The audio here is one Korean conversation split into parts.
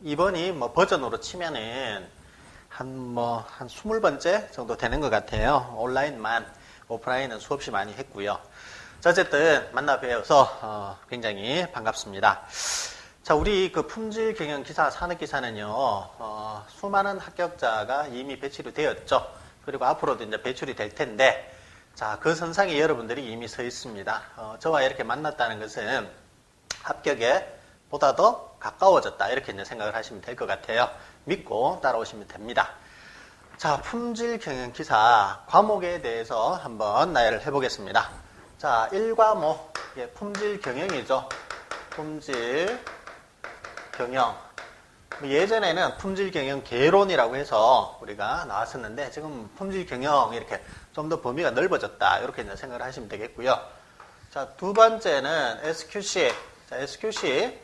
이번이 뭐 버전으로 치면은 한 20번째 정도 되는 것 같아요. 온라인만, 오프라인은 수없이 많이 했고요. 자, 어쨌든 만나 뵈어서 굉장히 반갑습니다. 자, 우리 그 품질 경영 기사, 산업 기사는요, 수많은 합격자가 이미 배출이 되었죠. 그리고 앞으로도 이제 배출이 될 텐데, 자, 그 선상에 여러분들이 이미 서 있습니다. 저와 이렇게 만났다는 것은 합격에 보다 더 가까워졌다. 이렇게 이제 생각을 하시면 될 것 같아요. 믿고 따라오시면 됩니다. 자, 품질 경영 기사 과목에 대해서 한번 나열을 해보겠습니다. 자, 1과목, 품질 경영이죠. 품질 경영. 예전에는 품질 경영 개론이라고 해서 우리가 나왔었는데, 지금 품질 경영 이렇게 좀 더 범위가 넓어졌다. 이렇게 이제 생각을 하시면 되겠고요. 자, 두 번째는 SQC. 자, SQC,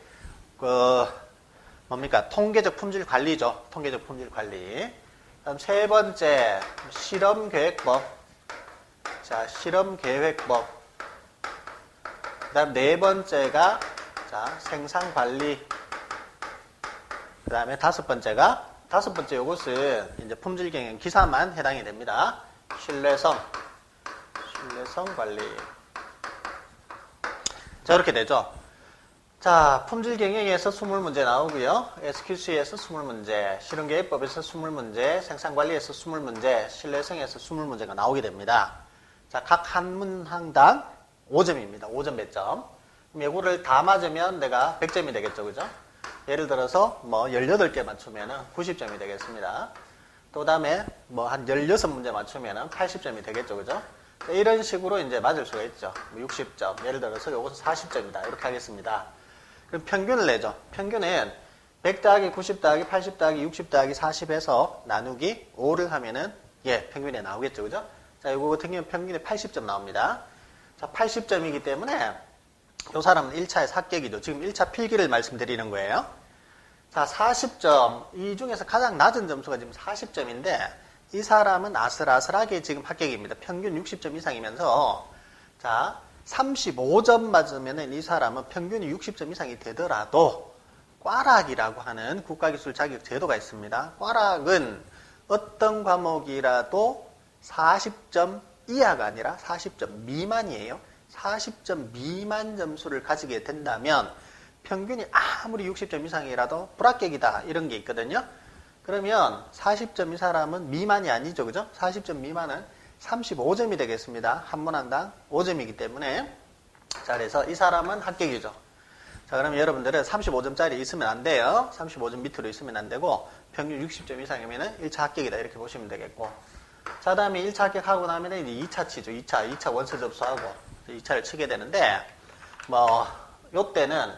통계적 품질 관리죠. 통계적 품질 관리. 다음 세 번째, 실험계획법. 자, 실험계획법. 그 다음 네 번째가, 자, 생산관리. 그 다음에 다섯 번째 요것은 이제 품질 경영 기사만 해당이 됩니다. 신뢰성 관리. 자, 이렇게 되죠. 자, 품질 경영에서 20문제 나오고요. SQC에서 20문제, 실험계획법에서 20문제, 생산관리에서 20문제, 신뢰성에서 20문제가 나오게 됩니다. 자, 각 한 문항당 5점입니다. 5점 배점. 그럼 이거를 다 맞으면 내가 100점이 되겠죠. 그죠? 예를 들어서 18개 맞추면은 90점이 되겠습니다. 또 다음에 한 16문제 맞추면은 80점이 되겠죠. 그죠? 이런 식으로 이제 맞을 수가 있죠. 60점. 예를 들어서 요것은 40점이다. 이렇게 하겠습니다. 그럼 평균을 내죠. 평균은 100 더하기 90 더하기 80 더하기 60 더하기 40에서 나누기 5를 하면은 평균에 나오겠죠. 그죠? 자, 이거 같은 경우는 평균에 80점 나옵니다. 자, 80점이기 때문에 이 사람은 1차에서 합격이죠. 지금 1차 필기를 말씀드리는 거예요. 자, 40점. 이 중에서 가장 낮은 점수가 지금 40점인데 이 사람은 아슬아슬하게 지금 합격입니다. 평균 60점 이상이면서 자, 35점 맞으면 이 사람은 평균이 60점 이상이 되더라도 꽈락이라고 하는 국가기술 자격 제도가 있습니다. 꽈락은 어떤 과목이라도 40점 이하가 아니라 40점 미만이에요. 40점 미만 점수를 가지게 된다면 평균이 아무리 60점 이상이라도 불합격이다. 이런 게 있거든요. 그러면 40점 이 사람은 미만이 아니죠. 그죠? 40점 미만은 35점이 되겠습니다. 한 문항당 5점이기 때문에. 자, 그래서 이 사람은 합격이죠. 자, 그러면 여러분들은 35점짜리 있으면 안 돼요. 35점 밑으로 있으면 안 되고 평균 60점 이상이면 1차 합격이다. 이렇게 보시면 되겠고. 자, 다음에 1차 합격하고 나면 이제 2차 치죠. 2차 원서 접수하고 2차를 치게 되는데 요때는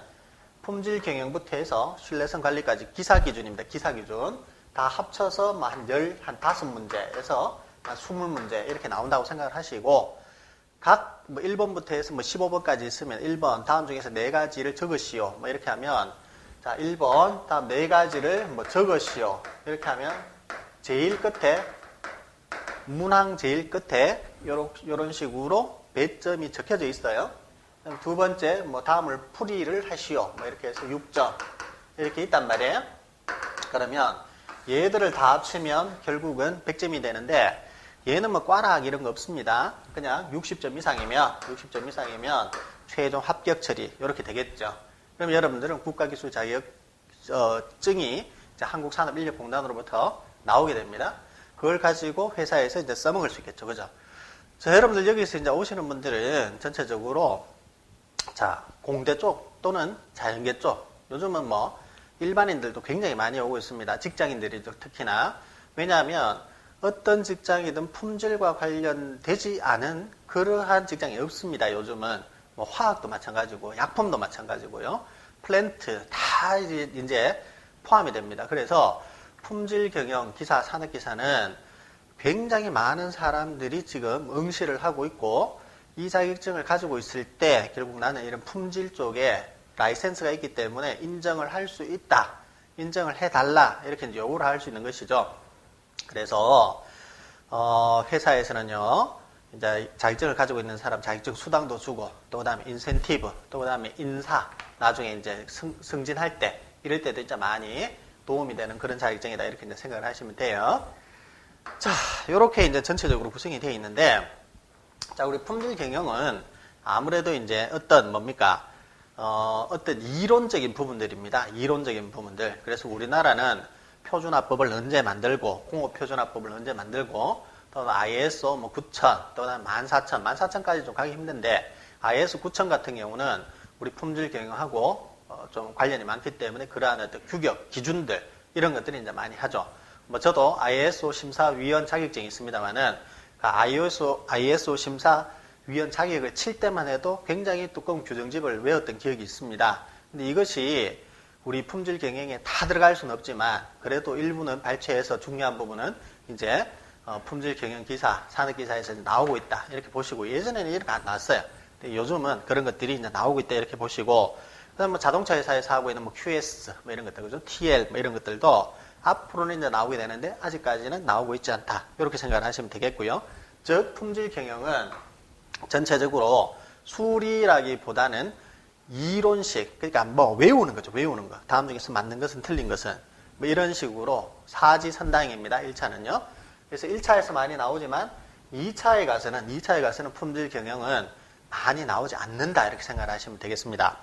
품질 경영부터 해서 신뢰성 관리까지 기사 기준입니다. 기사 기준. 다 합쳐서 한 5문제에서 한 20문제 이렇게 나온다고 생각을 하시고, 각 1번부터 해서 15번까지 있으면 1번, 다음 중에서 4가지를 적으시오. 이렇게 하면, 자, 1번, 다음 4가지를 적으시오. 이렇게 하면 제일 끝에, 문항 제일 끝에 요런 식으로 배점이 적혀져 있어요. 두 번째, 다음을 풀이를 하시오. 이렇게 해서 6점. 이렇게 있단 말이에요. 그러면 얘들을 다 합치면 결국은 100점이 되는데, 얘는 꽈락 이런 거 없습니다. 그냥 60점 이상이면 최종 합격 처리. 이렇게 되겠죠. 그럼 여러분들은 국가기술 자격증이 한국산업인력공단으로부터 나오게 됩니다. 그걸 가지고 회사에서 이제 써먹을 수 있겠죠. 그죠? 자, 여러분들 여기서 이제 오시는 분들은 전체적으로 자, 공대 쪽 또는 자연계 쪽. 요즘은 일반인들도 굉장히 많이 오고 있습니다. 직장인들이죠, 특히나. 왜냐하면 어떤 직장이든 품질과 관련되지 않은 그러한 직장이 없습니다. 요즘은 화학도 마찬가지고 약품도 마찬가지고요. 플랜트 다 이제 포함이 됩니다. 그래서 품질 경영 기사, 산업 기사는 굉장히 많은 사람들이 지금 응시를 하고 있고, 이 자격증을 가지고 있을 때 결국 나는 이런 품질 쪽에 라이센스가 있기 때문에 인정을 할 수 있다. 인정을 해달라. 이렇게 이제 요구를 할 수 있는 것이죠. 그래서 회사에서는요, 이제 자격증을 가지고 있는 사람 자격증 수당도 주고, 또 그다음에 인센티브, 또 그다음에 인사, 나중에 이제 승진할 때, 이럴 때도 진짜 많이 도움이 되는 그런 자격증이다. 이렇게 이제 생각을 하시면 돼요. 자, 요렇게 이제 전체적으로 구성이 되어 있는데, 자, 우리 품질 경영은 아무래도 이제 어떤 어떤 이론적인 부분들입니다. 이론적인 부분들. 그래서 우리나라는 표준화법을 언제 만들고, 공업표준화법을 언제 만들고, 또 ISO 9000, 또 14000, 14000까지 좀 가기 힘든데, ISO 9000 같은 경우는 우리 품질 경영하고 좀 관련이 많기 때문에 그러한 어떤 규격, 기준들, 이런 것들이 이제 많이 하죠. 저도 ISO 심사위원 자격증이 있습니다만은, ISO 심사위원 자격을 칠 때만 해도 굉장히 두꺼운 규정집을 외웠던 기억이 있습니다. 근데 이것이 우리 품질 경영에 다 들어갈 수는 없지만, 그래도 일부는 발췌해서 중요한 부분은 이제 품질 경영 기사, 산업 기사에서 나오고 있다. 이렇게 보시고, 예전에는 이렇게 안 나왔어요. 근데 요즘은 그런 것들이 이제 나오고 있다. 이렇게 보시고, 그다음 자동차 회사에서 하고 있는 QS, 이런 것들, 그죠? TL, 이런 것들도 앞으로는 이제 나오게 되는데, 아직까지는 나오고 있지 않다. 이렇게 생각을 하시면 되겠고요. 즉, 품질 경영은 전체적으로 수리라기보다는 이론식, 그러니까 외우는 거죠. 외우는 거. 다음 중에서 맞는 것은 틀린 것은. 이런 식으로 사지선당입니다. 1차는요. 그래서 1차에서 많이 나오지만 2차에 가서는 품질 경영은 많이 나오지 않는다. 이렇게 생각을 하시면 되겠습니다.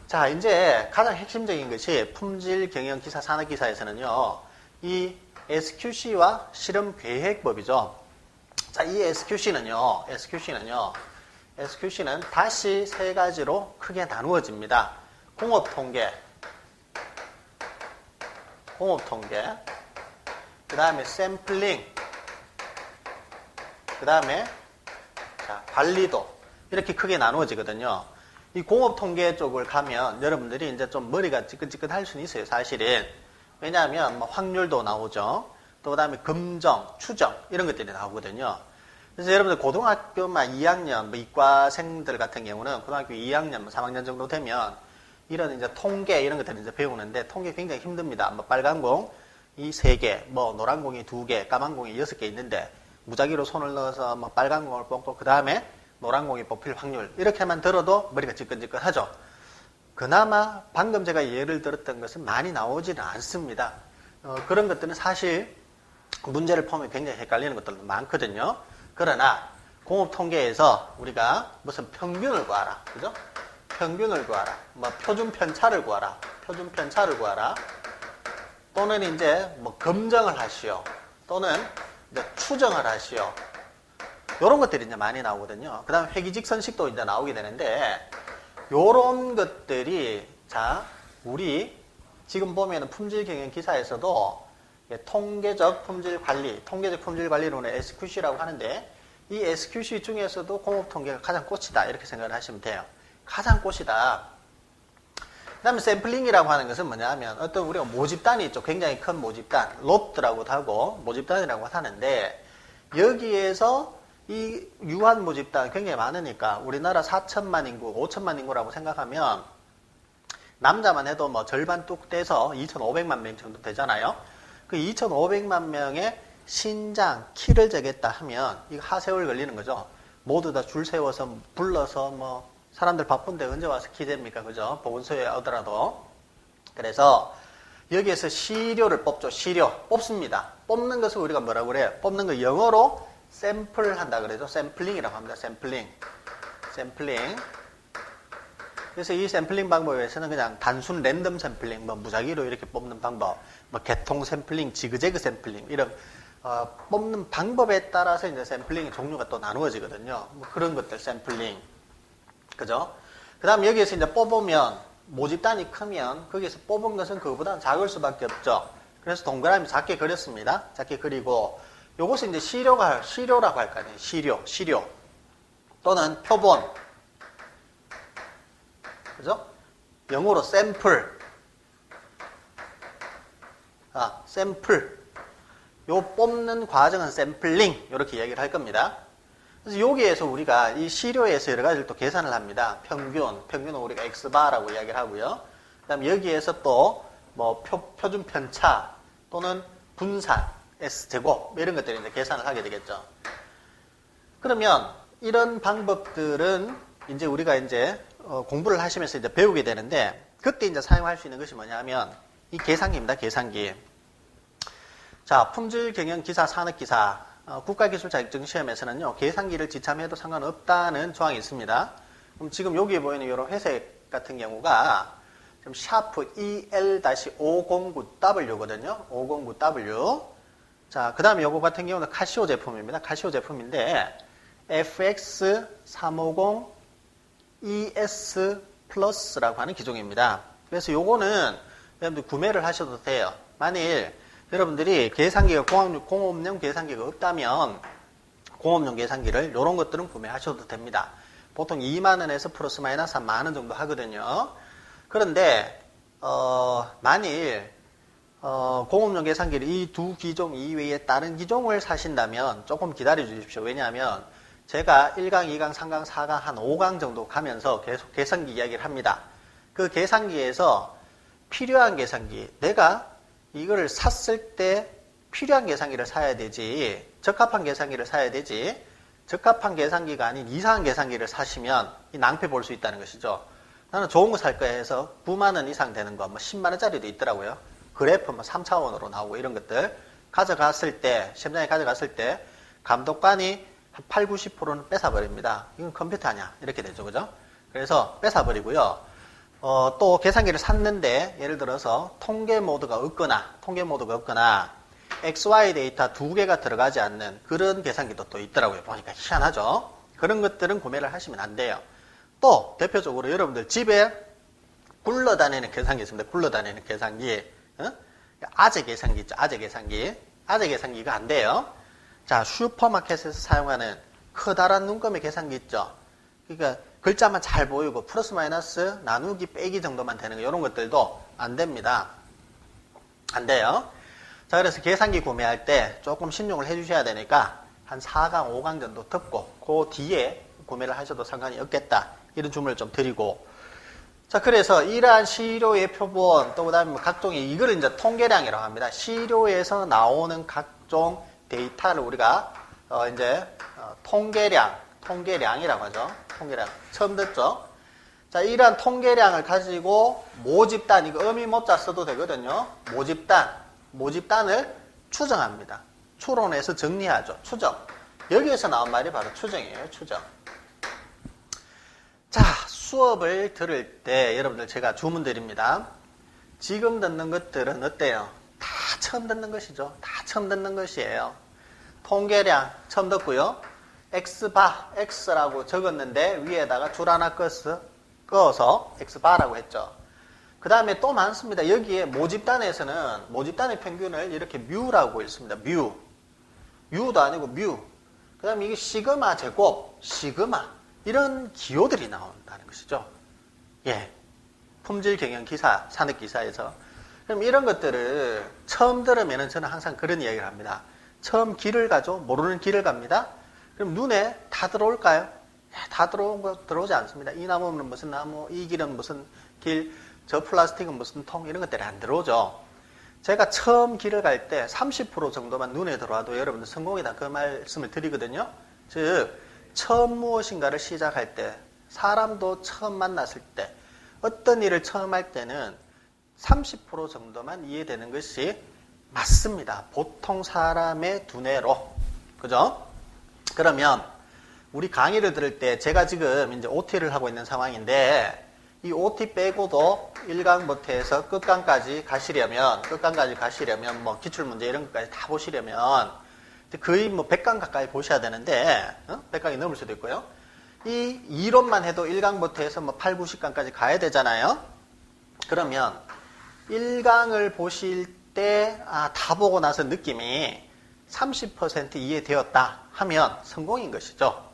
자, 이제 가장 핵심적인 것이 품질 경영 기사, 산업 기사에서는요, 이 SQC와 실험 계획법이죠. 자, 이 SQC는 다시 세 가지로 크게 나누어집니다. 공업 통계, 그 다음에 샘플링, 그 다음에 관리도, 이렇게 크게 나누어지거든요. 이 공업 통계 쪽을 가면 여러분들이 이제 좀 머리가 찌끈찌끈할 수는 있어요, 사실은. 왜냐하면 확률도 나오죠. 또 그다음에 검정, 추정, 이런 것들이 나오거든요. 그래서 여러분들 고등학교만 2학년, 이과생들 같은 경우는 고등학교 2학년, 3학년 정도 되면 이런 이제 통계 이런 것들을 이제 배우는데, 통계 굉장히 힘듭니다. 빨간 공 이 3개, 노란 공이 2개, 까만 공이 6개 있는데, 무작위로 손을 넣어서 빨간 공을 뽑고 그 다음에 노란 공이 뽑힐 확률, 이렇게만 들어도 머리가 지끈지끈하죠. 그나마 방금 제가 예를 들었던 것은 많이 나오지는 않습니다. 그런 것들은 사실 문제를 보면 굉장히 헷갈리는 것들도 많거든요. 그러나 공업 통계에서 우리가 무슨 평균을 구하라, 그죠? 평균을 구하라, 표준 편차를 구하라, 또는 이제 검정을 하시오, 또는 이제 추정을 하시오. 이런 것들이 이제 많이 나오거든요. 그 다음에 회기직선식도 이제 나오게 되는데, 요런 것들이, 자, 우리 지금 보면은 품질 경영 기사에서도 통계적 품질 관리론의 SQC라고 하는데, 이 SQC 중에서도 공업 통계가 가장 꽃이다. 이렇게 생각을 하시면 돼요. 가장 꽃이다. 그 다음에 샘플링이라고 하는 것은 뭐냐 하면, 어떤 우리가 모집단이 있죠. 굉장히 큰 모집단, 롯라고도 하고 모집단이라고 하는데, 여기에서 이 유한 모집단 굉장히 많으니까 우리나라 4천만 인구, 5천만 인구라고 생각하면 남자만 해도 절반 뚝 떼서 2,500만 명 정도 되잖아요. 그 2,500만 명의 신장, 키를 재겠다 하면 이거 하세월 걸리는 거죠. 모두 다 줄 세워서 불러서 사람들 바쁜데 언제 와서 키 잽니까? 그죠? 보건소에 오더라도. 그래서 여기에서 시료를 뽑죠. 시료. 뽑습니다. 뽑는 것을 우리가 뭐라고 그래요? 뽑는 거 영어로 샘플 한다 그러죠. 샘플링이라고 합니다. 샘플링. 그래서 이 샘플링 방법에서는 그냥 단순 랜덤 샘플링, 무작위로 이렇게 뽑는 방법, 개통 샘플링, 지그재그 샘플링, 이런 뽑는 방법에 따라서 이제 샘플링의 종류가 또 나누어지거든요. 그런 것들 샘플링, 그죠? 그다음 여기에서 이제 뽑으면 모집단이 크면 거기에서 뽑은 것은 그거보다 작을 수밖에 없죠. 그래서 동그라미 작게 그렸습니다. 작게 그리고 요것은 이제 시료라고 할 거 아니에요. 시료. 또는 표본. 그죠? 영어로 샘플. 샘플. 요 뽑는 과정은 샘플링. 이렇게 이야기를 할 겁니다. 그래서 여기에서 우리가 이 시료에서 여러 가지를 또 계산을 합니다. 평균은 우리가 X바라고 이야기를 하고요. 그 다음에 여기에서 또 표준 편차 또는 분산, S제곱, 이런 것들을 이제 계산을 하게 되겠죠. 그러면 이런 방법들은 이제 우리가 이제 공부를 하시면서 이제 배우게 되는데, 그때 이제 사용할 수 있는 것이 뭐냐면, 이 계산기입니다. 계산기. 자, 품질 경영 기사, 산업 기사, 국가기술 자격증 시험에서는요, 계산기를 지참해도 상관없다는 조항이 있습니다. 그럼 지금 여기에 보이는 이런 회색 같은 경우가 지금 샤프 EL-509W거든요. 509W. 자, 그 다음에 요거 같은 경우는 카시오 제품입니다. 카시오 제품인데 FX350ES 플러스라고 하는 기종입니다. 그래서 요거는 여러분들 구매를 하셔도 돼요. 만일 여러분들이 계산기가 공업용 계산기가 없다면 공업용 계산기를 이런 것들은 구매하셔도 됩니다. 보통 2만원에서 플러스 마이너스 한 만원 정도 하거든요. 그런데 만일 공업용 계산기를 이 두 기종 이외에 다른 기종을 사신다면 조금 기다려 주십시오. 왜냐하면 제가 1강, 2강, 3강, 4강, 한 5강 정도 가면서 계속 계산기 이야기를 합니다. 그 계산기에서 필요한 계산기, 내가 이거를 샀을 때 필요한 계산기를 사야 되지, 적합한 계산기를 사야 되지, 적합한 계산기가 아닌 이상한 계산기를 사시면 이 낭패 볼 수 있다는 것이죠. 나는 좋은 거 살 거야 해서 9만원 이상 되는 거, 뭐 10만원짜리도 있더라고요. 그래프 뭐 3차원으로 나오고 이런 것들 가져갔을 때, 시험장에 가져갔을 때 감독관이 한 8, 90%는 뺏어버립니다. 이건 컴퓨터 아니야. 이렇게 되죠. 그죠? 그래서 뺏어버리고요. 또 계산기를 샀는데 예를 들어서 통계 모드가 없거나 XY 데이터 두 개가 들어가지 않는 그런 계산기도 또 있더라고요. 보니까 희한하죠. 그런 것들은 구매를 하시면 안 돼요. 또 대표적으로 여러분들 집에 굴러다니는 계산기 있습니다. 굴러다니는 계산기. 아재 계산기 있죠. 아재 계산기. 아재 계산기가 안 돼요. 자, 슈퍼마켓에서 사용하는 커다란 눈금의 계산기 있죠. 그러니까 글자만 잘 보이고 플러스 마이너스 나누기 빼기 정도만 되는 거 이런 것들도 안 됩니다. 안 돼요. 자, 그래서 계산기 구매할 때 조금 신용을 해주셔야 되니까 한 4강, 5강 정도 듣고 그 뒤에 구매를 하셔도 상관이 없겠다. 이런 주문을 좀 드리고. 자, 그래서 이러한 시료의 표본, 또 그 다음에 각종의 이거를 이제 통계량이라고 합니다. 시료에서 나오는 각종 데이터를 우리가 통계량이라고 하죠. 통계량. 처음 듣죠? 자, 이러한 통계량을 가지고 모집단, 이거 어미 모자 써도 되거든요. 모집단을 추정합니다. 추론해서 정리하죠. 추정. 여기에서 나온 말이 바로 추정이에요. 추정. 자, 수업을 들을 때 여러분들 제가 주문 드립니다. 지금 듣는 것들은 어때요? 다 처음 듣는 것이죠. 다 처음 듣는 것이에요. 통계량 처음 듣고요. X라고 적었는데 위에다가 줄 하나 꺼서 X바라고 했죠. 그 다음에 또 많습니다. 여기에 모집단에서는 모집단의 평균을 이렇게 뮤라고 읽습니다. 뮤도 아니고 뮤. 그 다음에 이게 시그마 제곱, 시그마 이런 기호들이 나온다는 것이죠. 예, 품질 경영 기사, 산업 기사에서. 그럼 이런 것들을 처음 들으면은 저는 항상 그런 이야기를 합니다. 처음 길을 가죠. 모르는 길을 갑니다. 그럼 눈에 다 들어올까요? 다 들어오지 않습니다. 이 나무는 무슨 나무, 이 길은 무슨 길, 저 플라스틱은 무슨 통, 이런 것들이 안 들어오죠. 제가 처음 길을 갈 때 30% 정도만 눈에 들어와도 여러분들 성공이다. 그 말씀을 드리거든요. 즉, 처음 무엇인가를 시작할 때, 사람도 처음 만났을 때, 어떤 일을 처음 할 때는 30% 정도만 이해되는 것이 맞습니다. 보통 사람의 두뇌로. 그죠? 그러면 우리 강의를 들을 때 제가 지금 이제 OT를 하고 있는 상황인데 이 OT 빼고도 1강부터 해서 끝강까지 가시려면 뭐 기출문제 이런 것까지 다 보시려면 거의 뭐 100강 가까이 보셔야 되는데 100강이 넘을 수도 있고요. 이 이론만 해도 1강부터 해서 뭐 8, 90강까지 가야 되잖아요. 그러면 1강을 보실 때 다 보고 나서 느낌이 30% 이해되었다 하면 성공인 것이죠.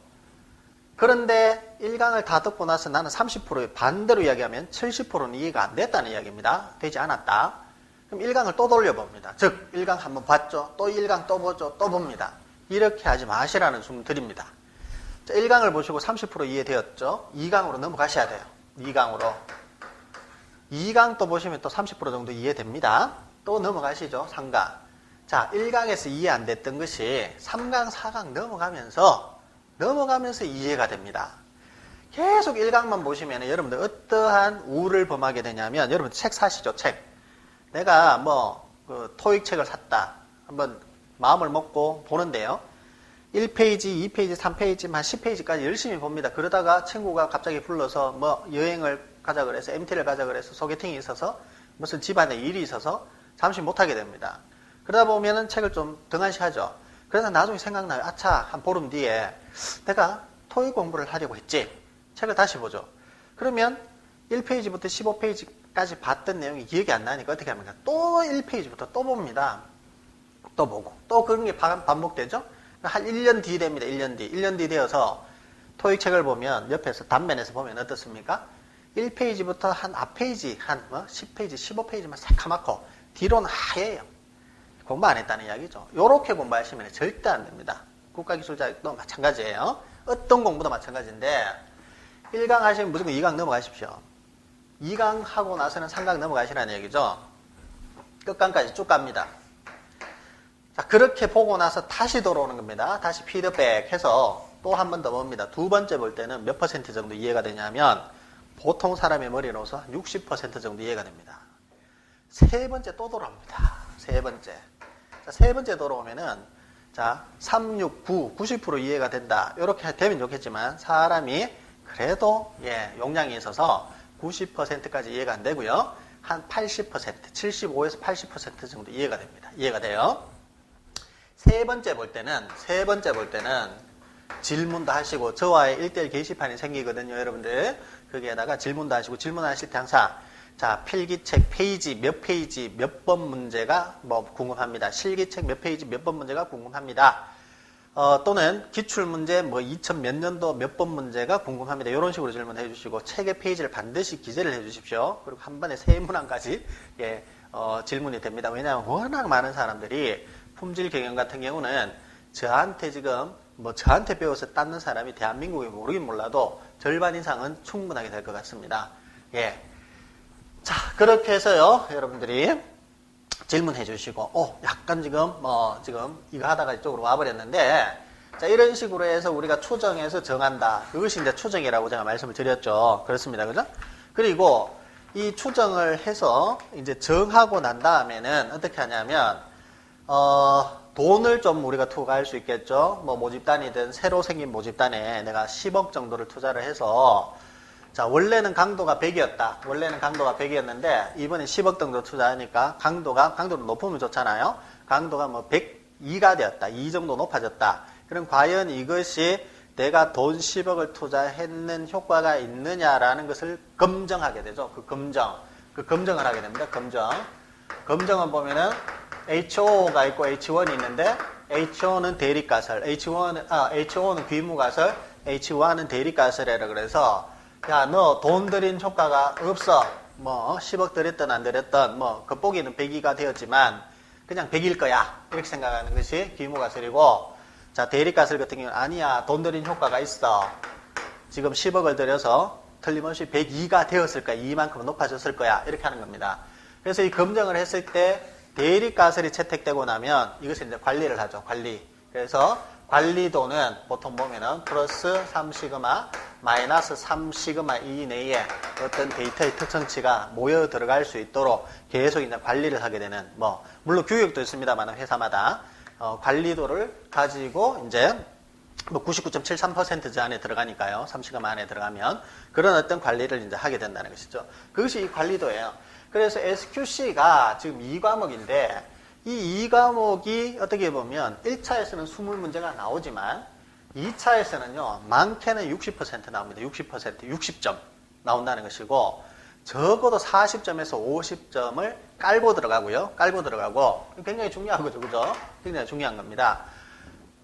그런데 1강을 다 듣고 나서 나는 30% 반대로 이야기하면 70%는 이해가 안 됐다는 이야기입니다. 되지 않았다. 그럼 1강을 또 돌려봅니다. 즉 1강 한번 봤죠. 또 1강 또 보죠. 또 봅니다. 이렇게 하지 마시라는 주문 드립니다. 자, 1강을 보시고 30% 이해되었죠. 2강으로 넘어가셔야 돼요. 2강으로. 2강 또 보시면 또 30% 정도 이해됩니다. 또 넘어가시죠. 3강. 자, 1강에서 이해 안 됐던 것이 3강, 4강 넘어가면서 이해가 됩니다. 계속 1강만 보시면 여러분들 어떠한 우를 범하게 되냐면 여러분 책 사시죠. 책. 내가 그 토익 책을 샀다. 한번 마음을 먹고 보는데요. 1페이지, 2페이지, 3페이지, 한 10페이지까지 열심히 봅니다. 그러다가 친구가 갑자기 불러서 여행을 가자 그래서 MT를 가자 그래서 소개팅이 있어서 무슨 집안에 일이 있어서 잠시 못하게 됩니다. 그러다 보면은 책을 좀 등한시하죠. 그래서 나중에 생각나요. 아차, 한 보름 뒤에 내가 토익 공부를 하려고 했지. 책을 다시 보죠. 그러면 1페이지부터 15페이지까지 봤던 내용이 기억이 안 나니까 어떻게 합니까? 또 1페이지부터 또 봅니다. 또 보고. 또 그런 게 반복되죠? 한 1년 뒤 됩니다. 1년 뒤. 1년 뒤 되어서 토익 책을 보면 옆에서 단면에서 보면 어떻습니까? 1페이지부터 한 앞페이지, 한 10페이지, 15페이지만 새카맣고 뒤로는 하얘요. 공부 안 했다는 이야기죠. 요렇게 공부하시면 절대 안 됩니다. 국가기술자도 마찬가지예요. 어떤 공부도 마찬가지인데 1강 하시면 무조건 2강 넘어가십시오. 2강 하고 나서는 3강 넘어가시라는 얘기죠. 끝강까지 쭉 갑니다. 자, 그렇게 보고 나서 다시 돌아오는 겁니다. 다시 피드백 해서 또 한 번 더 봅니다. 두 번째 볼 때는 몇 퍼센트 정도 이해가 되냐면 보통 사람의 머리로서 60% 정도 이해가 됩니다. 세 번째 또 돌아옵니다. 세 번째. 자, 세 번째 돌아오면은 자, 3, 6, 9, 90% 이해가 된다. 이렇게 되면 좋겠지만 사람이 그래도 용량이 있어서 90%까지 이해가 안 되고요. 한 80%, 75에서 80% 정도 이해가 됩니다. 이해가 돼요. 세 번째 볼 때는 질문도 하시고 저와의 1대1 게시판이 생기거든요, 여러분들. 거기에다가 질문도 하시고 질문하실 때 항상 자, 필기책 페이지 몇 번 문제가 궁금합니다. 실기책 몇 페이지 몇 번 문제가 궁금합니다. 또는 기출문제 2000 몇 년도 몇 번 문제가 궁금합니다. 이런 식으로 질문해 주시고 책의 페이지를 반드시 기재를 해 주십시오. 그리고 한 번에 세 문항까지 질문이 됩니다. 왜냐하면 워낙 많은 사람들이 품질 경영 같은 경우는 저한테 지금 저한테 배워서 땄는 사람이 대한민국에 모르긴 몰라도 절반 이상은 충분하게 될 것 같습니다. 자, 그렇게 해서요, 여러분들이 질문해 주시고, 약간 지금 이거 하다가 이쪽으로 와버렸는데, 자, 이런 식으로 해서 우리가 추정해서 정한다. 그것이 이제 추정이라고 제가 말씀을 드렸죠. 그렇습니다. 그죠? 그리고 이 추정을 해서 이제 정하고 난 다음에는 어떻게 하냐면, 돈을 좀 우리가 투과할 수 있겠죠. 모집단이든 새로 생긴 모집단에 내가 10억 정도를 투자를 해서 자, 원래는 강도가 100이었다. 원래는 강도가 100이었는데 이번에 10억 정도 투자하니까 강도를 높으면 좋잖아요. 강도가 102가 되었다. 2 정도 높아졌다. 그럼 과연 이것이 내가 돈 10억을 투자했는 효과가 있느냐라는 것을 검증하게 되죠. 그 검증을 하게 됩니다. 검증은 보면은 HO가 있고 H1이 있는데 HO는 대립가설, HO는 귀무가설, H1은 대립가설이라 그래서 야, 너 돈 들인 효과가 없어. 10억 들였든 안 들였든 겉보기는 100이가 되었지만 그냥 100일 거야. 이렇게 생각하는 것이 귀무가설이고 자, 대립가설 같은 경우는 아니야. 돈 들인 효과가 있어. 지금 10억을 들여서 틀림없이 102가 되었을 거야. 2만큼 높아졌을 거야. 이렇게 하는 겁니다. 그래서 이 검증을 했을 때 대립가설이 채택되고 나면 이것을 이제 관리를 하죠. 그래서 관리도는 보통 보면은 플러스 3시그마, 마이너스 3시그마 이내에 어떤 데이터의 특성치가 모여 들어갈 수 있도록 계속 이제 관리를 하게 되는, 물론 규격도 있습니다만 회사마다, 관리도를 가지고 이제 99.73% 안에 들어가니까요. 3시그마 안에 들어가면 그런 어떤 관리를 이제 하게 된다는 것이죠. 그것이 이 관리도예요. 그래서 SQC가 지금 2과목인데 이 2과목이 어떻게 보면 1차에서는 20문제가 나오지만 2차에서는요. 많게는 60% 나옵니다. 60점 나온다는 것이고 적어도 40점에서 50점을 깔고 들어가고 굉장히 중요한 거죠. 그죠? 굉장히 중요한 겁니다.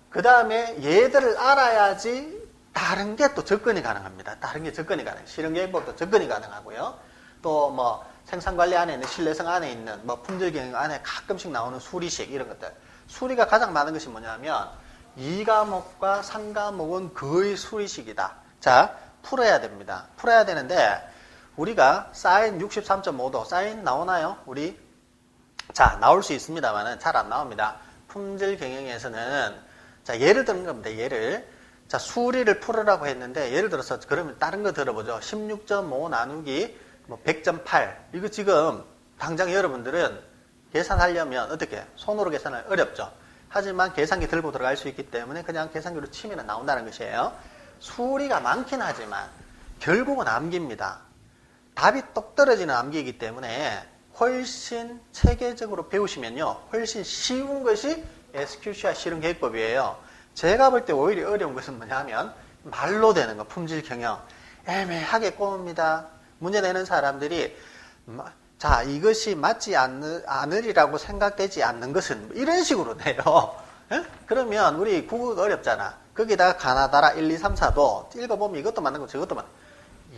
그 다음에 얘들을 알아야지 다른 게 또 접근이 가능합니다. 실현계획법도 접근이 가능하고요. 또 생산관리 안에 있는 신뢰성 안에 있는 품질경영 안에 가끔씩 나오는 수리식 이런 것들. 수리가 가장 많은 것이 뭐냐면 2과목과 3과목은 거의 수리식이다. 자, 풀어야 됩니다. 풀어야 되는데 우리가 사인 63.5도 사인 나오나요? 자, 나올 수 있습니다만은 잘 안 나옵니다. 품질경영에서는 자, 예를 드는 겁니다. 자, 수리를 풀으라고 했는데 예를 들어서 그러면 다른 거 들어보죠. 16.5 나누기 100.8 이거 지금 당장 여러분들은 계산하려면 어떻게 손으로 계산을 어렵죠. 하지만 계산기 들고 들어갈 수 있기 때문에 그냥 계산기로 치면 나온다는 것이에요. 수리가 많긴 하지만 결국은 암기입니다. 답이 똑 떨어지는 암기이기 때문에 훨씬 체계적으로 배우시면요, 훨씬 쉬운 것이 SQC와 실험계획법이에요. 제가 볼 때 오히려 어려운 것은 뭐냐면 말로 되는 거, 품질 경영 애매하게 꼽습니다. 문제 내는 사람들이 자, 이것이 맞지 않으리라고 생각되지 않는 것은 이런 식으로 내요. 에? 그러면 우리 국어가 어렵잖아. 거기다가 가나다라 1, 2, 3, 4도 읽어보면 이것도 맞는 거 저것도 맞는 거.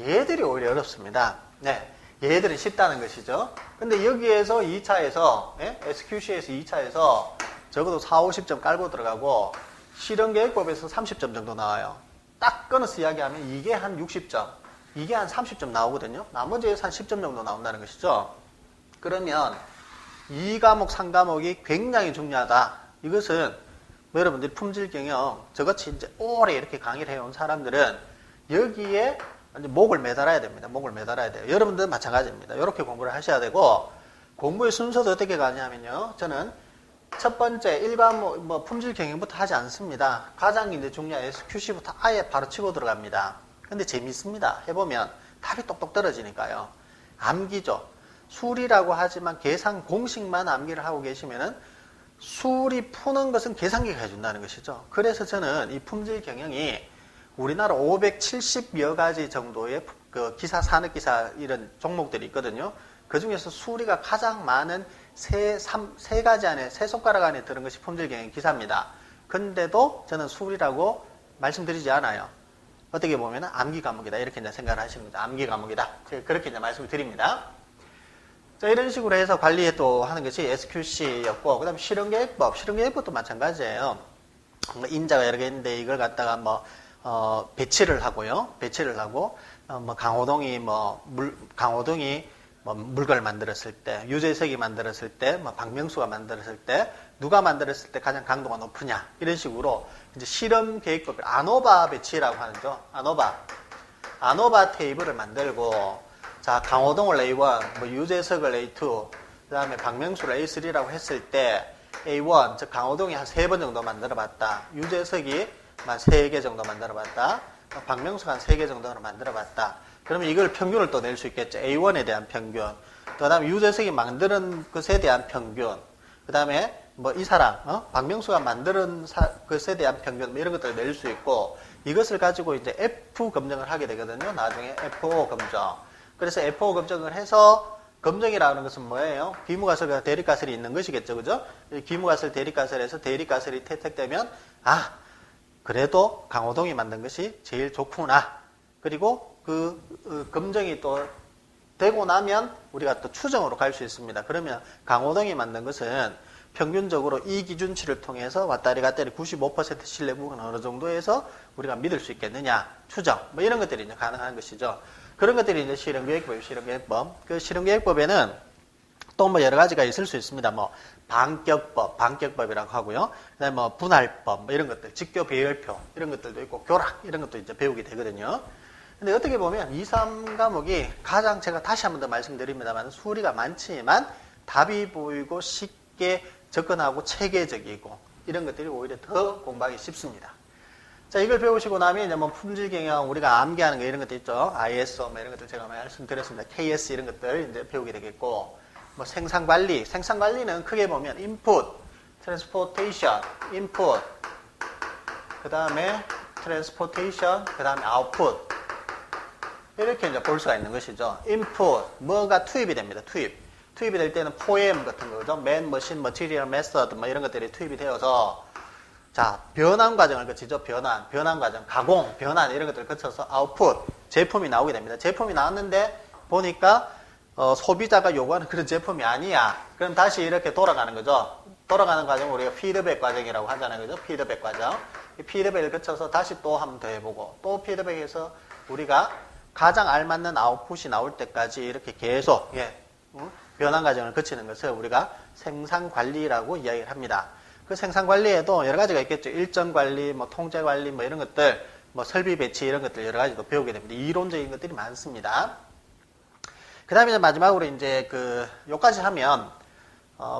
얘들이 오히려 어렵습니다. 네, 얘들은 쉽다는 것이죠. 근데 여기에서 2차에서 SQC에서 2차에서 적어도 4, 50점 깔고 들어가고 실험계획법에서 30점 정도 나와요. 딱 끊어서 이야기하면 이게 한 60점, 이게 한 30점 나오거든요. 나머지에서 한 10점 정도 나온다는 것이죠. 그러면 2과목, 3과목이 굉장히 중요하다. 이것은 여러분들이 품질경영 저같이 이제 오래 이렇게 강의를 해온 사람들은 여기에 목을 매달아야 됩니다. 목을 매달아야 돼요. 여러분들은 마찬가지입니다. 이렇게 공부를 하셔야 되고, 공부의 순서도 어떻게 가냐면요, 저는 첫 번째 1과목 품질 경영부터 하지 않습니다. 가장 이제 중요한 SQC부터 아예 바로 치고 들어갑니다. 근데 재밌습니다. 해보면 답이 똑똑 떨어지니까요. 암기죠. 수리라고 하지만 계산 공식만 암기를 하고 계시면은 수리 푸는 것은 계산기가 해준다는 것이죠. 그래서 저는 이 품질 경영이 우리나라 570여 가지 정도의 그 기사, 산업기사 이런 종목들이 있거든요. 그 중에서 수리가 가장 많은 세 가지 안에, 세 손가락 안에 드는 것이 품질경영 기사입니다. 근데도 저는 수리라고 말씀드리지 않아요. 어떻게 보면 암기 과목이다. 이렇게 이제 생각을 하시는 거죠. 암기 과목이다. 제가 그렇게 이제 말씀을 드립니다. 자, 이런 식으로 해서 관리에 또 하는 것이 SQC였고, 그 다음에 실험계획법도 마찬가지예요. 인자가 여러 개 있는데 이걸 갖다가 배치를 하고요. 배치를 하고, 강호동이 물건을 만들었을 때, 유재석이 만들었을 때, 박명수가 만들었을 때, 누가 만들었을 때 가장 강도가 높으냐. 이런 식으로 이제 실험 계획법, 아노바 배치라고 하는죠. 아노바 테이블을 만들고, 자, 강호동을 A1, 유재석을 A2, 그 다음에 박명수를 A3라고 했을 때, A1, 즉 강호동이 한 3번 정도 만들어 봤다. 유재석이 한 3개 정도 만들어 봤다. 박명수가 한 3개 정도는 만들어 봤다. 그러면 이걸 평균을 또 낼 수 있겠죠. A1에 대한 평균. 그 다음에 유재석이 만드는 것에 대한 평균. 그 다음에 이 사람, 박명수가 만드는 것에 대한 평균, 이런 것들을 낼 수 있고, 이것을 가지고 이제 F 검증을 하게 되거든요. 나중에 FO 검증. 그래서 FO 검증을 해서, 검증이라는 것은 뭐예요? 귀무가설과 대립가설이 있는 것이겠죠. 그죠? 귀무가설, 대립가설에서 대립가설이 채택되면, 그래도 강호동이 만든 것이 제일 좋구나. 그리고 검증이 또 되고 나면 우리가 또 추정으로 갈 수 있습니다. 그러면 강호동이 만든 것은 평균적으로 이 기준치를 통해서 왔다리 갔다리 95% 신뢰 부분은 어느 정도에서 우리가 믿을 수 있겠느냐, 추정, 이런 것들이 이제 가능한 것이죠. 그런 것들이 이제 실험계획법. 그 실험계획법에는 또 여러 가지가 있을 수 있습니다. 반격법이라고 하고요. 그다음에 분할법, 이런 것들, 직교 배열표, 이런 것들도 있고, 교락, 이런 것도 이제 배우게 되거든요. 근데 어떻게 보면 2, 3과목이 가장 제가 다시 한 번 더 말씀드립니다만 수리가 많지만 답이 보이고 쉽게 접근하고 체계적이고 이런 것들이 오히려 더 공부하기 쉽습니다. 자, 이걸 배우시고 나면 이제 품질 경영, 우리가 암기하는 거 이런 것도 있죠. ISO, 이런 것들 제가 말씀드렸습니다. KS 이런 것들 이제 배우게 되겠고, 생산관리는 크게 보면 input, transportation, input, 그 다음에 transportation, 그 다음에 output. 이렇게 이제 볼 수가 있는 것이죠. input, 뭐가 투입이 됩니다. 투입이 될 때는 포엠 같은 거죠. man, machine, material, method, 이런 것들이 투입이 되어서, 자, 변환 과정을 거치죠. 변환 과정, 가공, 변환 이런 것들을 거쳐서 output, 제품이 나오게 됩니다. 제품이 나왔는데 보니까 소비자가 요구하는 그런 제품이 아니야. 그럼 다시 이렇게 돌아가는 거죠. 돌아가는 과정을 우리가 피드백 과정이라고 하잖아요. 그죠? 피드백 과정. 이 피드백을 거쳐서 다시 또 한 번 더 해보고, 또 피드백해서 우리가 가장 알맞는 아웃풋이 나올 때까지 이렇게 계속, 변환 과정을 거치는 것을 우리가 생산관리라고 이야기를 합니다. 그 생산관리에도 여러 가지가 있겠죠. 일정관리, 통제관리, 이런 것들, 설비 배치 이런 것들 여러 가지도 배우게 됩니다. 이론적인 것들이 많습니다. 그 다음에 마지막으로 이제 요까지 하면,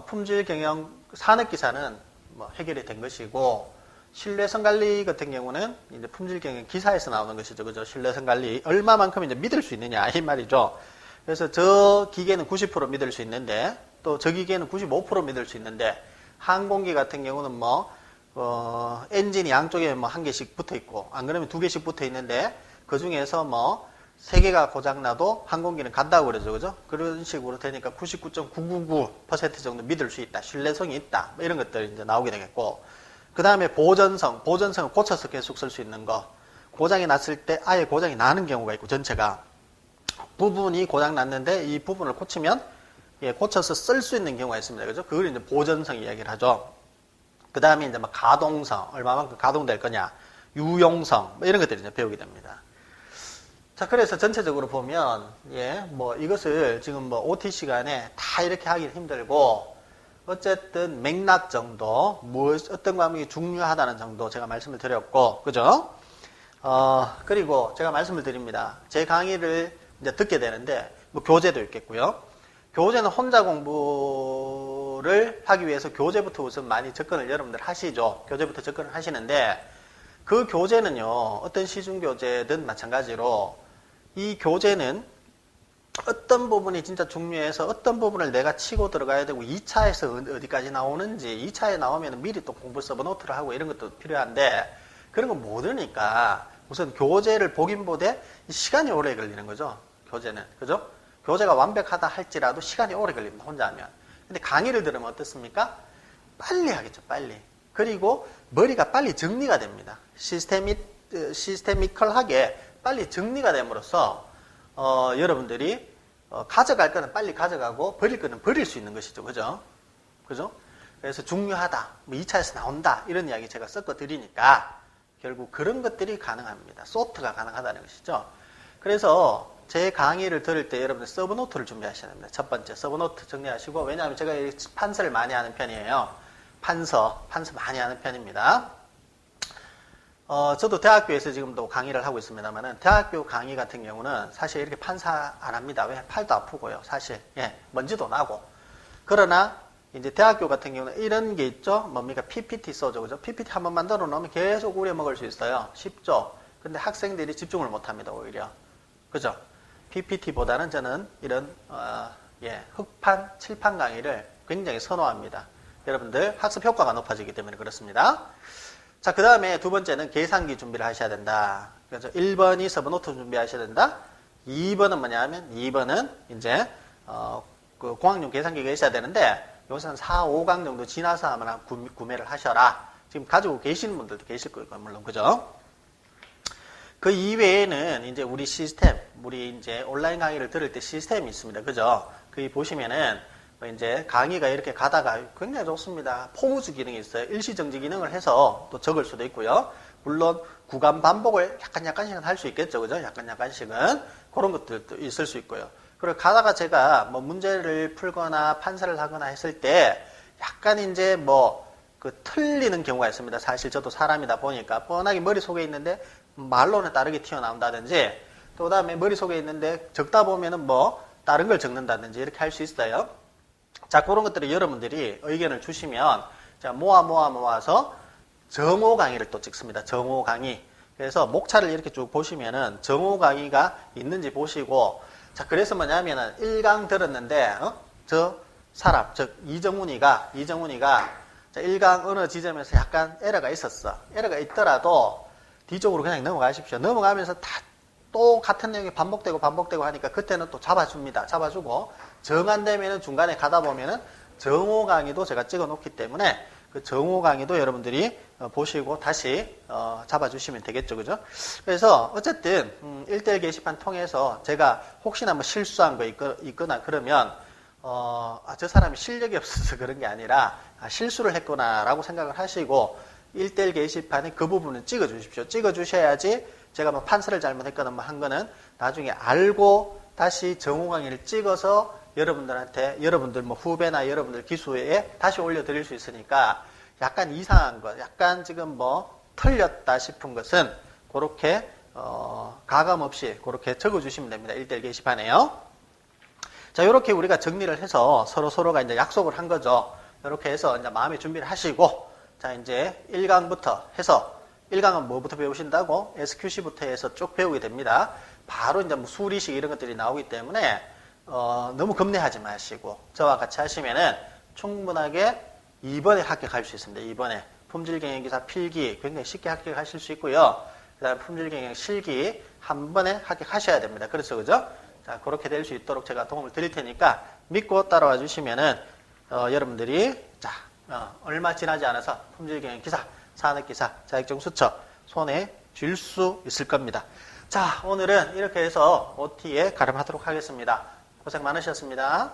품질 경영 산업 기사는 뭐 해결이 된 것이고, 신뢰성 관리 같은 경우는 이제 품질 경영 기사에서 나오는 것이죠. 그죠? 신뢰성 관리. 얼마만큼 이제 믿을 수 있느냐, 이 말이죠. 그래서 저 기계는 90% 믿을 수 있는데, 또 저 기계는 95% 믿을 수 있는데, 항공기 같은 경우는 엔진이 양쪽에 한 개씩 붙어 있고, 안 그러면 두 개씩 붙어 있는데, 그 중에서 세 개가 고장나도 항공기는 간다고 그러죠. 그죠? 그런 식으로 되니까 99.999% 정도 믿을 수 있다. 신뢰성이 있다. 이런 것들이 이제 나오게 되겠고. 그 다음에 보전성은 고쳐서 계속 쓸 수 있는 거. 고장이 났을 때 아예 고장이 나는 경우가 있고, 전체가. 부분이 고장 났는데 이 부분을 고치면, 고쳐서 쓸 수 있는 경우가 있습니다. 그죠? 그걸 이제 보전성 이야기를 하죠. 그 다음에 이제 가동성, 얼마만큼 가동될 거냐. 유용성, 이런 것들을 이제 배우게 됩니다. 자, 그래서 전체적으로 보면, 이것을 지금 OT 시간에 다 이렇게 하기 힘들고, 어쨌든 맥락 정도, 어떤 과목이 중요하다는 정도 제가 말씀을 드렸고, 그죠? 그리고 제가 말씀을 드립니다. 제 강의를 이제 듣게 되는데, 교재도 있겠고요. 교재는 혼자 공부를 하기 위해서 교재부터 우선 많이 접근을 여러분들 하시죠. 교재부터 접근을 하시는데, 그 교재는요, 어떤 시중교재든 마찬가지로, 이 교재는 어떤 부분이 진짜 중요해서 어떤 부분을 내가 치고 들어가야 되고 2차에서 어디까지 나오는지 2차에 나오면 미리 또 공부 서브노트를 하고 이런 것도 필요한데 그런 거 모르니까 우선 교재를 보긴 보되 시간이 오래 걸리는 거죠. 교재는. 그죠? 교재가 완벽하다 할지라도 시간이 오래 걸립니다. 혼자 하면. 근데 강의를 들으면 어떻습니까? 빨리 하겠죠. 빨리. 그리고 머리가 빨리 정리가 됩니다. 시스테미컬하게 빨리 정리가 됨으로써 여러분들이 가져갈 거는 빨리 가져가고 버릴 거는 버릴 수 있는 것이죠. 그죠? 그죠? 그래서 중요하다. 2차에서 나온다. 이런 이야기 제가 섞어 드리니까 결국 그런 것들이 가능합니다. 소프트가 가능하다는 것이죠. 그래서 제 강의를 들을 때 여러분들 서브노트를 준비하셔야 됩니다. 첫 번째 서브노트 정리하시고 왜냐하면 제가 판서를 많이 하는 편이에요. 판서 많이 하는 편입니다. 저도 대학교에서 지금도 강의를 하고 있습니다만은, 대학교 강의 같은 경우는 사실 이렇게 판사 안 합니다. 왜? 팔도 아프고요. 사실. 먼지도 나고. 그러나, 이제 대학교 같은 경우는 이런 게 있죠? 뭡니까? PPT 써죠. 그죠? PPT 한번 만들어 놓으면 계속 우려 먹을 수 있어요. 쉽죠? 근데 학생들이 집중을 못 합니다. 오히려. 그죠? PPT보다는 저는 이런, 흑판, 칠판 강의를 굉장히 선호합니다. 여러분들 학습 효과가 높아지기 때문에 그렇습니다. 자, 그 다음에 두 번째는 계산기 준비를 하셔야 된다. 그래서 1번이 서브노트 준비하셔야 된다. 2번은 뭐냐면, 2번은 이제, 그 공학용 계산기가 있어야 되는데, 여기서 한 4, 5강 정도 지나서 아마 구매를 하셔라. 지금 가지고 계시는 분들도 계실 거예요. 물론, 그죠? 그 이외에는 이제 우리 시스템, 우리 이제 온라인 강의를 들을 때 시스템이 있습니다. 그죠? 거기 보시면은, 이제 강의가 이렇게 가다가 굉장히 좋습니다. 포무주 기능이 있어요. 일시정지 기능을 해서 또 적을 수도 있고요. 물론 구간 반복을 약간씩은 할 수 있겠죠. 그죠? 약간씩은. 그런 것들도 있을 수 있고요. 그리고 가다가 제가 문제를 풀거나 판사를 하거나 했을 때 약간 이제 틀리는 경우가 있습니다. 사실 저도 사람이다 보니까 뻔하게 머릿속에 있는데 말로는 다르게 튀어나온다든지 또 그다음에 머릿속에 있는데 적다 보면은 다른 걸 적는다든지 이렇게 할 수 있어요. 자, 그런 것들을 여러분들이 의견을 주시면, 자, 모아서 정오 강의를 또 찍습니다. 정오 강의. 그래서 목차를 이렇게 쭉 보시면은 정오 강의가 있는지 보시고, 자, 그래서 뭐냐면은 1강 들었는데, 저 사람, 즉, 이정훈이가, 자, 1강 어느 지점에서 약간 에러가 있었어. 에러가 있더라도 뒤쪽으로 그냥 넘어가십시오. 넘어가면서 또 같은 내용이 반복되고 하니까 그때는 또 잡아줍니다. 잡아주고 정 안 되면은 중간에 가다 보면은 정오 강의도 제가 찍어 놓기 때문에 그 정오 강의도 여러분들이 보시고 다시 잡아주시면 되겠죠. 그죠? 그래서 어쨌든 1대1 게시판 통해서 제가 혹시나 실수한 거 있거나 그러면 저 사람이 실력이 없어서 그런 게 아니라 실수를 했구나라고 생각을 하시고 1대1 게시판에 그 부분을 찍어 주십시오. 찍어 주셔야지 제가 판서를 잘못했거나 한 거는 나중에 알고 다시 정오 강의를 찍어서 여러분들 후배나 여러분들 기수에 다시 올려드릴 수 있으니까 약간 이상한 것, 약간 지금 틀렸다 싶은 것은 그렇게 가감 없이 그렇게 적어주시면 됩니다. 1대1 게시판에요. 자, 이렇게 우리가 정리를 해서 서로가 이제 약속을 한 거죠. 이렇게 해서 이제 마음의 준비를 하시고, 자, 이제 1강부터 해서, 1강은 뭐부터 배우신다고? SQC부터 해서 쭉 배우게 됩니다. 바로 이제 뭐 수리식 이런 것들이 나오기 때문에, 너무 겁내하지 마시고, 저와 같이 하시면은 충분하게 2번에 합격할 수 있습니다. 2번에. 품질경영기사 필기 굉장히 쉽게 합격하실 수 있고요. 그 다음에 품질경영 실기 한 번에 합격하셔야 됩니다. 그렇죠, 그죠? 자, 그렇게 될 수 있도록 제가 도움을 드릴 테니까 믿고 따라와 주시면은, 여러분들이, 자, 얼마 지나지 않아서 품질경영기사, 산업기사, 자격증 수첩 손에 쥘 수 있을 겁니다. 자, 오늘은 이렇게 해서 OT에 가름하도록 하겠습니다. 고생 많으셨습니다.